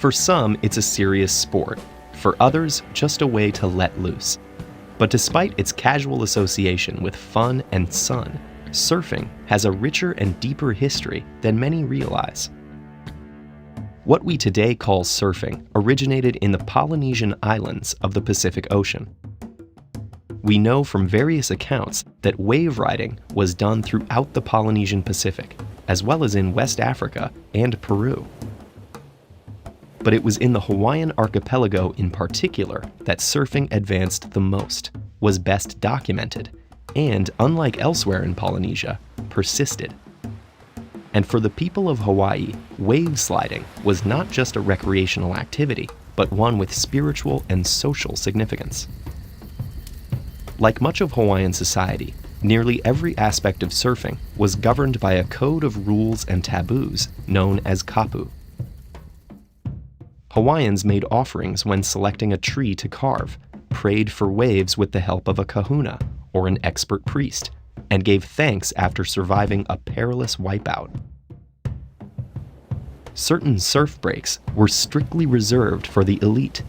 For some, it's a serious sport. For others, just a way to let loose. But despite its casual association with fun and sun, surfing has a richer and deeper history than many realize. What we today call surfing originated in the Polynesian islands of the Pacific Ocean. We know from various accounts that wave riding was done throughout the Polynesian Pacific, as well as in West Africa and Peru. But it was in the Hawaiian archipelago in particular that surfing advanced the most, was best documented, and, unlike elsewhere in Polynesia, persisted. And for the people of Hawaii, wave sliding was not just a recreational activity, but one with spiritual and social significance. Like much of Hawaiian society, nearly every aspect of surfing was governed by a code of rules and taboos known as kapu. Hawaiians made offerings when selecting a tree to carve, prayed for waves with the help of a kahuna, or an expert priest, and gave thanks after surviving a perilous wipeout. Certain surf breaks were strictly reserved for the elite.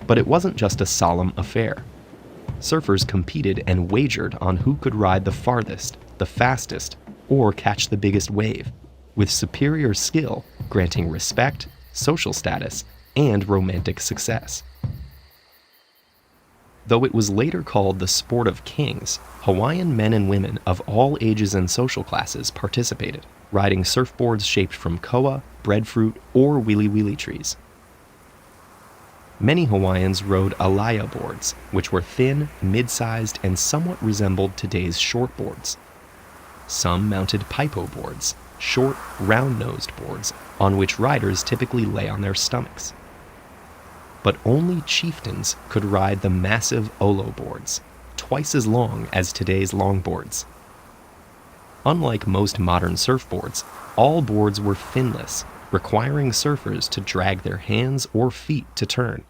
But it wasn't just a solemn affair. Surfers competed and wagered on who could ride the farthest, the fastest, or catch the biggest wave, with superior skill granting respect, social status, and romantic success. Though it was later called the sport of kings, Hawaiian men and women of all ages and social classes participated, riding surfboards shaped from koa, breadfruit, or wili-wili trees. Many Hawaiians rode alaya boards, which were thin, mid-sized, and somewhat resembled today's shortboards. Some mounted paipo boards, short, round-nosed boards on which riders typically lay on their stomachs. But only chieftains could ride the massive olo boards, twice as long as today's longboards. Unlike most modern surfboards, all boards were finless, requiring surfers to drag their hands or feet to turn.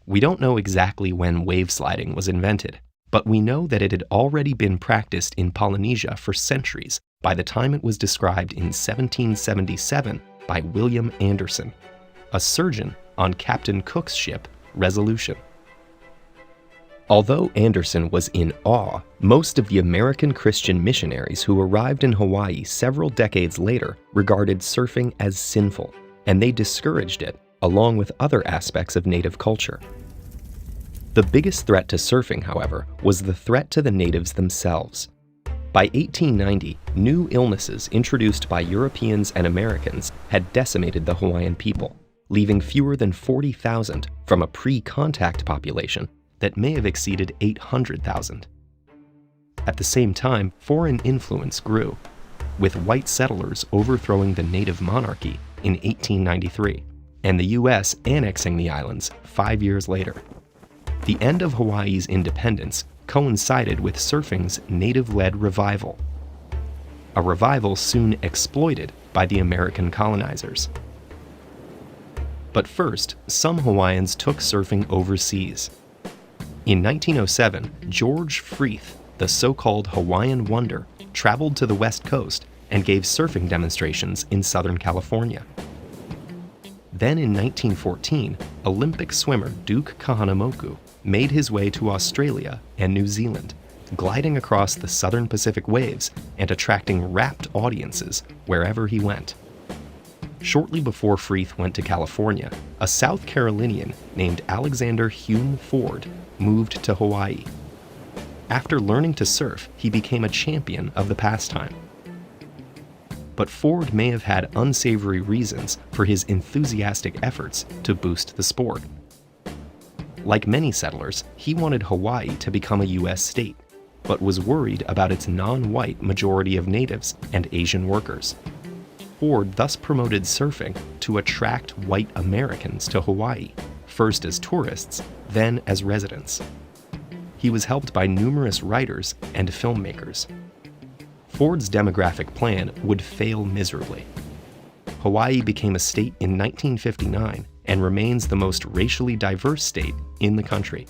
We don't know exactly when wave sliding was invented, but we know that it had already been practiced in Polynesia for centuries by the time it was described in 1777 by William Anderson, a surgeon on Captain Cook's ship, Resolution. Although Anderson was in awe, most of the American Christian missionaries who arrived in Hawaii several decades later regarded surfing as sinful, and they discouraged it, along with other aspects of native culture. The biggest threat to surfing, however, was the threat to the natives themselves. By 1890, new illnesses introduced by Europeans and Americans had decimated the Hawaiian people, leaving fewer than 40,000 from a pre-contact population that may have exceeded 800,000. At the same time, foreign influence grew, with white settlers overthrowing the native monarchy in 1893, and the U.S. annexing the islands 5 years later. The end of Hawaii's independence coincided with surfing's native-led revival, a revival soon exploited by the American colonizers. But first, some Hawaiians took surfing overseas. In 1907, George Freeth, the so-called Hawaiian Wonder, traveled to the West Coast and gave surfing demonstrations in Southern California. Then in 1914, Olympic swimmer Duke Kahanamoku made his way to Australia and New Zealand, gliding across the southern Pacific waves and attracting rapt audiences wherever he went. Shortly before Freeth went to California, a South Carolinian named Alexander Hume Ford moved to Hawaii. After learning to surf, he became a champion of the pastime. But Ford may have had unsavory reasons for his enthusiastic efforts to boost the sport. Like many settlers, he wanted Hawaii to become a U.S. state, but was worried about its non-white majority of natives and Asian workers. Ford thus promoted surfing to attract white Americans to Hawaii, first as tourists, then as residents. He was helped by numerous writers and filmmakers. Ford's demographic plan would fail miserably. Hawaii became a state in 1959 and remains the most racially diverse state in the country.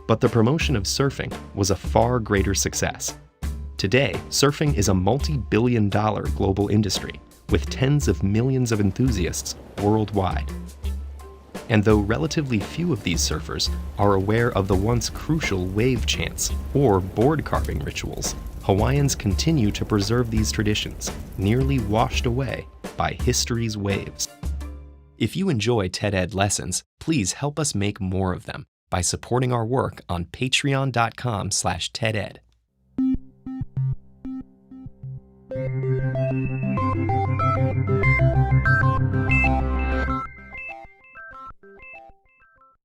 But the promotion of surfing was a far greater success. Today, surfing is a multi-billion-dollar global industry, with tens of millions of enthusiasts worldwide. And though relatively few of these surfers are aware of the once crucial wave chants or board carving rituals, Hawaiians continue to preserve these traditions, nearly washed away by history's waves. If you enjoy TED-Ed lessons, please help us make more of them by supporting our work on patreon.com/TEDEd.